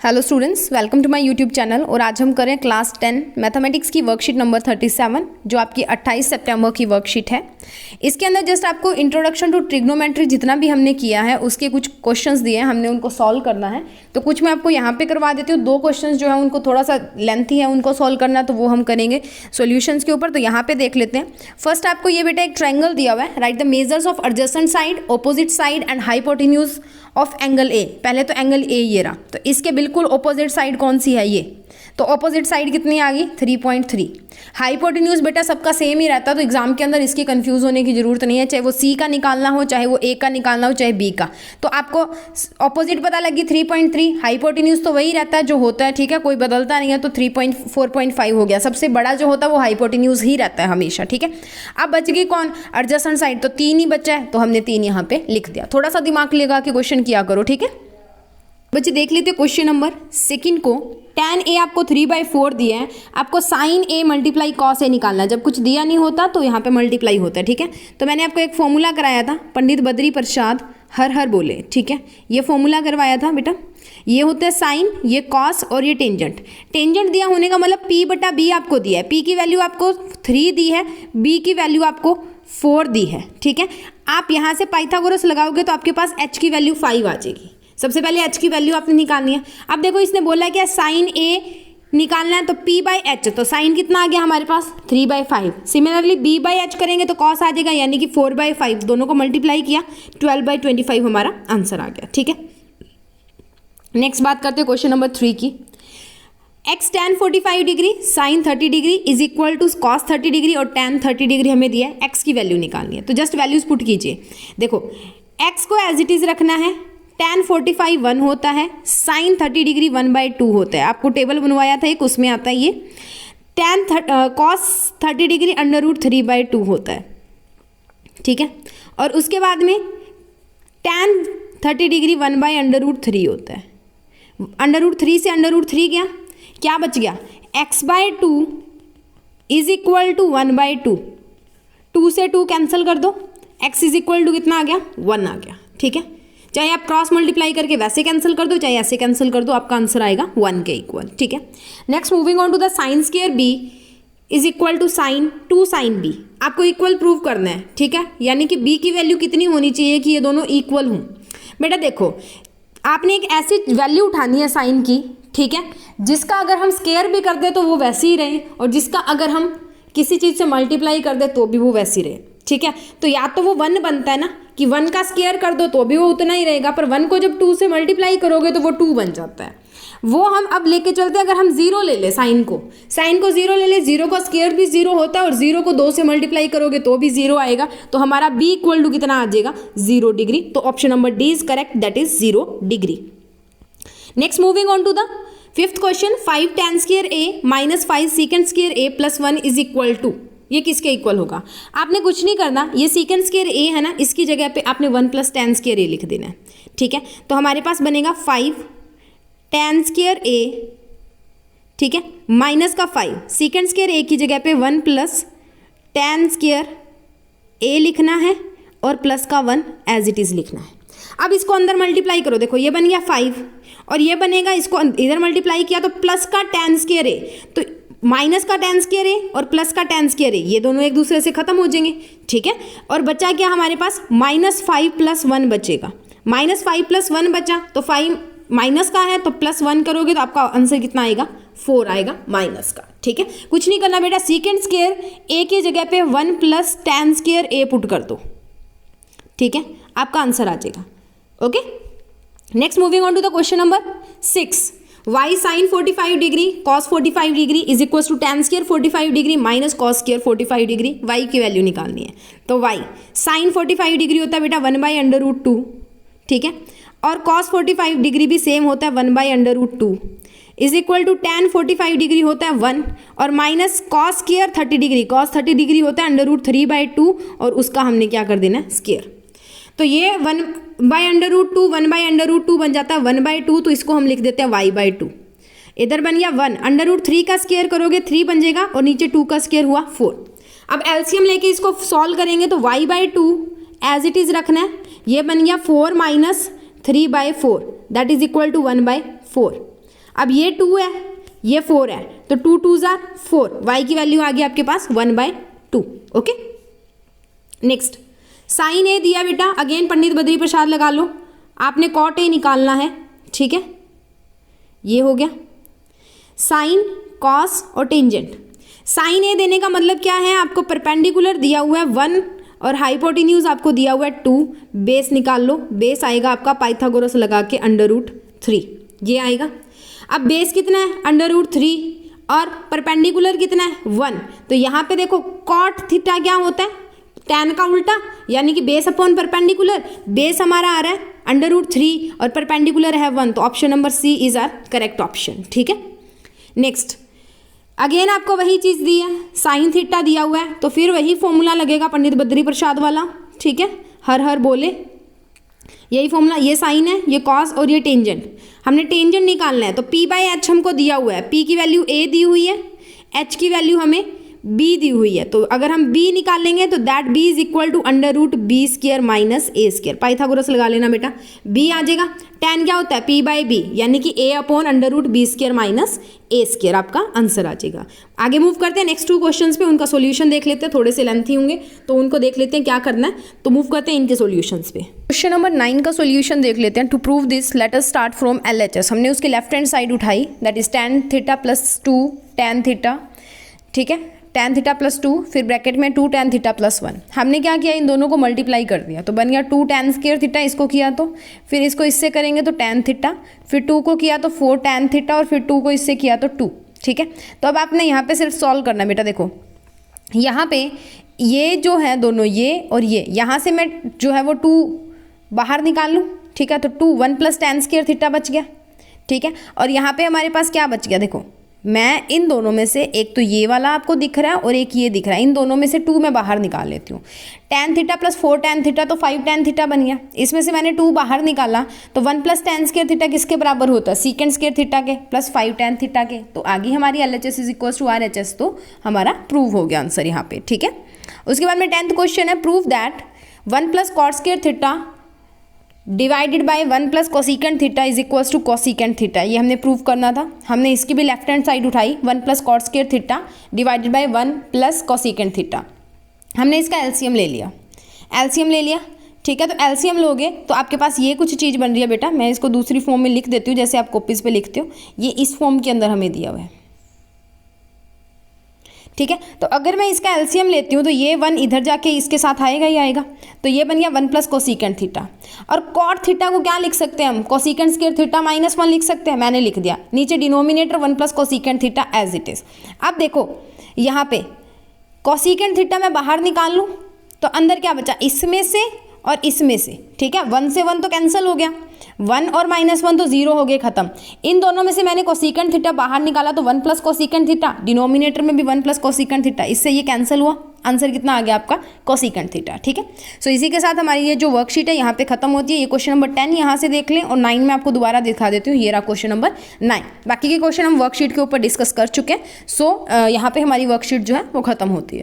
Hello students, welcome to my YouTube channel. और आज हम करें क्लास 10 मैथमेटिक्स की वर्कशीट नंबर 37 जो आपकी 28 सितंबर की वर्कशीट है। इसके अंदर जस्ट आपको इंट्रोडक्शन टू ट्रिग्नोमेट्री जितना भी हमने किया है उसके कुछ क्वेश्चंस दिए हैं, हमने उनको सॉल्व करना है। तो कुछ मैं आपको यहाँ पे करवा देती हूँ। दो क्वेश्चंस जो है उनको थोड़ा सा लेंथी है, उनको सॉल्व करना, तो वो हम करेंगे सॉल्यूशंस के ऊपर। तो यहाँ पे देख लेते हैं। फर्स्ट आपको ये बेटा एक ट्रायंगल दिया हुआ है, right the measures of adjacent side, opposite side and hypotenuse of angle A. पहले तो एंगल ए ये रहा, तो इसके बिल्कुल ऑपोजिट साइड कौन सी है, ये। तो ऑपोजिट साइड कितनी आ गई, 3.3। हाइपोटेन्यूज बेटा सबका सेम ही रहता है, तो एग्जाम के अंदर इसकी कंफ्यूज होने की जरूरत नहीं है, चाहे वो सी का निकालना हो, चाहे वो ए का निकालना हो, चाहे बी का। तो आपको ऑपोजिट पता लगी 3.3, हाइपोटेन्यूज तो वही रहता है जो होता है, ठीक है, कोई बदलता नहीं है। तो 4.5 हो गया। सबसे बड़ा जो होता है वो हाइपोटेन्यूज ही रहता है हमेशा, ठीक है। अब बच गई कौन, एडजेसेंट साइड, तो 3 ही बचा है, तो हमने 3 यहाँ पे लिख दिया। थोड़ा सा दिमाग लगा के क्वेश्चन किया करो, ठीक है बच्चे। देख लेते क्वेश्चन नंबर सेकंड को। tan a आपको 3/4 दिया है, आपको sin a multiply cos a निकालना है। जब कुछ दिया नहीं होता तो यहाँ पे मल्टीप्लाई होता है, ठीक है। तो मैंने आपको एक फॉर्मूला कराया था, पंडित बद्री प्रसाद हर हर बोले, ठीक है। ये फॉर्मूला करवाया था बेटा। ये होता है साइन, ये कॉस और ये टेंजेंट। टेंजेंट दिया होने का मतलब p/b आपको दिया है। p की वैल्यू आपको 3 दी है, b की वैल्यू आपको 4 दी है, ठीक है। आप यहाँ से पाइथागोरस लगाओगे तो आपके पास h की वैल्यू 5 आ जाएगी। सबसे पहले h की वैल्यू आपने निकालनी है। अब देखो इसने बोला है कि साइन a निकालना है, तो p/h, तो साइन कितना आ गया हमारे पास 3/5। सिमिलरली b/h करेंगे तो cos आ जाएगा, यानी कि 4/5। दोनों को मल्टीप्लाई किया, 12/25 हमारा आंसर आ गया, ठीक है। नेक्स्ट बात करते हैं क्वेश्चन नंबर 3 की। x tan 45 degree sine 30 degree is equal to cos 30 degree और tan 30 डिग्री हमें दिया है। x की वैल्यू निकालनी है, तो जस्ट वैल्यूज पुट कीजिए। देखो x को एज इट इज रखना है, tan 45 1 होता है, sin 30 डिग्री 1/2 होता है। आपको टेबल बनवाया था एक, उसमें आता है ये। cos 30 डिग्री √3/2 होता है, ठीक है। और उसके बाद में tan 30 डिग्री 1/√3 होता है। √3 से √3 गया, क्या बच गया, x/2 इज इक्वल टू 1/2। 2 से 2 कैंसिल कर दो, x इज इक्वल टू कितना आ गया, 1 आ गया, ठीक है। चाहे आप क्रॉस मल्टीप्लाई करके वैसे कैंसिल कर दो, चाहे ऐसे कैंसिल कर दो, आपका आंसर आएगा 1 के इक्वल, ठीक है। Next moving on to the sine square b is equal to sine 2 sin b। आपको इक्वल प्रूव करना है, ठीक है। यानी कि b की वैल्यू कितनी होनी चाहिए कि ये दोनों इक्वल हों। बेटा देखो, आपने एक ऐसी वैल्यू उठानी है साइन की, ठीक है, जिसका अगर हम स्क्वायर भी कर दे तो वो वैसे ही रहे, और जिसका अगर हम किसी चीज़ से मल्टीप्लाई कर दे तो भी वो वैसी रहे, ठीक है। तो या तो वो 1 बनता है ना, कि 1 का स्क्वायर कर दो तो भी वो उतना ही रहेगा, पर 1 को जब 2 से मल्टीप्लाई करोगे तो वो 2 बन जाता है। वो हम अब लेके चलते हैं। अगर हम 0 ले ले, साइन को 0 ले ले, 0 का स्क्वायर भी 0 होता है, और 0 को 2 से मल्टीप्लाई करोगे तो भी 0 आएगा। तो हमारा b इक्वल टू कितना आ जाएगा, 0 डिग्री। तो option number D is correct, that is 0 degree. Next moving on to the 5th question. 5 tan square a minus 5 secant square a plus 1 is equal to, ये किसके इक्वल होगा। आपने कुछ नहीं करना, ये सीकेंड स्क्वायर a है ना, इसकी जगह पे आपने 1 + tan स्क्वायर a लिख देना है, ठीक है। तो हमारे पास बनेगा 5 tan स्क्वायर a, ठीक है, माइनस का 5 सीकेंड स्क्वायर a की जगह पे 1 + tan स्क्वायर a लिखना है, और प्लस का 1 एज इट इज लिखना है। अब इसको अंदर मल्टीप्लाई करो, देखो ये बन गया 5, और ये बनेगा, इसको इधर मल्टीप्लाई किया तो प्लस का tan स्क्वायर a, तो माइनस का tan स्क्वायर a और प्लस का tan स्क्वायर a, ये दोनों एक दूसरे से खत्म हो जाएंगे, ठीक है। और बचा क्या हमारे पास, -5 + 1 बचेगा। -5 + 1 बचा, तो 5 माइनस का है तो +1 करोगे तो आपका आंसर कितना आएगा, 4 आएगा माइनस का, ठीक है। कुछ नहीं करना बेटा, सीकेंड स्क्वायर a की जगह पे 1 + tan स्क्वायर a पुट कर दो, ठीक है, आपका आंसर आ जाएगा, okay. Next moving on to the question number 6। y sin 45 degree cos 45 degree is equal to tan square 45 degree minus cos square 45 degree. y की वैल्यू निकालनी है, तो y sin 45 डिग्री होता है बेटा 1/√2, ठीक है, और cos 45 डिग्री भी सेम होता है 1/√2 is equal to tan 45 degree होता है 1, और minus cos square 30 degree, cos 30 degree होता है √3/2, और उसका हमने क्या कर देना है, स्क्वायर। तो ये 1/√2 1/√2 बन जाता है 1/2, तो इसको हम लिख देते हैं y/2। इधर बन गया 1, √3 का स्क्वायर करोगे 3 बन जाएगा, और नीचे 2 का स्क्वायर हुआ 4। अब एलसीएम लेके इसको सॉल्व करेंगे तो y/2 एज इट इज रखना है। ये बन गया 4 - 3/4 दैट इज इक्वल टू 1/4। अब ये 2 है, ये 4 है, तो 2 2 जार 4, y की वैल्यू आ गई आपके पास 1/2। ओके, नेक्स्ट साइन ए दिया बेटा, अगेन पंडित बद्री प्रसाद लगा लो, आपने कॉट ए निकालना है, ठीक है, ये हो गया साइन, कॉस और टेंजेंट। साइन ए देने का मतलब क्या है, आपको परपेंडिकुलर दिया हुआ है 1 और हाइपोटेन्यूज आपको दिया हुआ है 2, बेस निकाल लो, बेस आएगा आपका पाइथागोरस लगा के √3, ये आएगा। अब बेस कितना है √3 और परपेंडिकुलर कितना है 1, तो यहाँ पे देखो कॉट थीटा क्या होता है, tan का उल्टा, यानी कि बेस अपॉन परपेंडिकुलर, बेस हमारा आ रहा है √3 और परपेंडिकुलर है 1, तो option number C is our correct option, ठीक है। नेक्स्ट अगेन आपको वही चीज़ दी है, साइन थीटा दिया हुआ है, तो फिर वही फॉर्मूला लगेगा पंडित बद्री प्रसाद वाला, ठीक है, हर हर बोले, यही फॉर्मूला, ये साइन है, ये कॉस और ये टेंजेंट, हमने टेंजेंट निकालना है, तो p/h हमको दिया हुआ है, p की वैल्यू a दी हुई है, h की वैल्यू हमें b दी हुई है, तो अगर हम b निकालेंगे तो that b is equal to √b² minus a², Pythagoras लगा लेना बेटा, b आ जाएगा, tan क्या होता है p/b, यानी कि a upon √b² minus a², आपका आंसर आ जाएगा। आगे मूव करते हैं नेक्स्ट 2 क्वेश्चंस पे, उनका सॉल्यूशन देख लेते हैं, थोड़े से लेंथी होंगे तो उनको देख लेते हैं क्या करना है, तो मूव करते हैं इनके सॉल्यूशंस पे। क्वेश्चन नंबर 9 का सॉल्यूशन देख लेते हैं। To prove this let us start from LHS, हमने उसकी लेफ्ट हैंड साइड उठाई, that is tan theta plus 2 tan theta, ठीक है, tan थीटा प्लस 2, फिर ब्रैकेट में 2 tan थीटा प्लस 1, हमने क्या किया, इन दोनों को मल्टीप्लाई कर दिया, तो बन गया 2 tan² थीटा, इसको किया तो फिर इसको इससे करेंगे तो tan थीटा, फिर 2 को किया तो 4 tan थीटा और फिर 2 को इससे किया तो 2, ठीक है। तो अब आपने यहाँ पे सिर्फ सॉल्व करना है बेटा, देखो यहाँ पे ये जो है दोनों ये और ये, यहाँ से मैं जो है वो 2 बाहर निकाल लूँ, ठीक है, तो 2 1 + tan² थीटा बच गया, ठीक है, और यहाँ पे हमारे पास क्या बच गया, देखो मैं इन दोनों में से एक तो ये वाला आपको दिख रहा है और एक ये दिख रहा है, इन दोनों में से 2 मैं बाहर निकाल लेती हूँ, tan theta plus 4 tan theta तो 5 tan थीटा बन गया, इसमें से मैंने 2 बाहर निकाला तो 1 + tan² थीटा किसके बराबर होता है, sec² थीटा के प्लस 5 tan थीटा के, तो आगे हमारी LHS is equal to RHS, तो हमारा प्रूव हो गया आंसर यहाँ पे, ठीक है। उसके बाद में 10th क्वेश्चन है, prove that 1 + cot² theta divided by 1 + cosecant theta is equals to cosecant theta, ये हमने प्रूव करना था, हमने इसकी भी लेफ्ट हैंड साइड उठाई, 1 + cot² theta divided by 1 + cosecant theta, हमने इसका एलसीएम ले लिया, ठीक है, तो एलसीएम लोगे तो आपके पास ये कुछ चीज़ बन रही है बेटा, मैं इसको दूसरी फॉर्म में लिख देती हूँ, जैसे आप कॉपीज़ पे लिखते हो, ये इस फॉर्म के अंदर हमें दिया हुआ है, ठीक है। तो अगर मैं इसका एलसीएम लेती हूँ तो ये 1 इधर जाके इसके साथ आएगा ही आएगा, तो ये बन गया 1 + cosecant थीटा, और cot थीटा को क्या लिख सकते हैं हम, cosecant² थीटा -1 लिख सकते हैं, मैंने लिख दिया, नीचे denominator 1 + cosecant theta as it is. अब देखो यहाँ पे cosecant थीटा मैं बाहर निकाल लूँ तो अंदर क्या बचा, इसमें से और इसमें से, ठीक है, 1 से 1 तो कैंसिल हो गया, 1 और -1 तो 0 हो गए खत्म, इन दोनों में से मैंने cosecant थीटा बाहर निकाला तो 1 + cosecant थीटा, डिनोमिनेटर में भी 1 + cosecant थीटा, इससे ये कैंसिल हुआ, आंसर कितना आ गया आपका cosecant थीटा, ठीक है। सो इसी के साथ हमारी ये जो वर्कशीट है यहाँ पे खत्म होती है, ये क्वेश्चन नंबर 10 यहाँ से देख लें, और 9 में आपको दोबारा दिखा देती हूँ, ये रहा क्वेश्चन नंबर 9, बाकी के क्वेश्चन हम वर्कशीट के ऊपर डिस्कस कर चुके हैं। सो यहाँ पे हमारी वर्कशीट जो है वो खत्म होती है।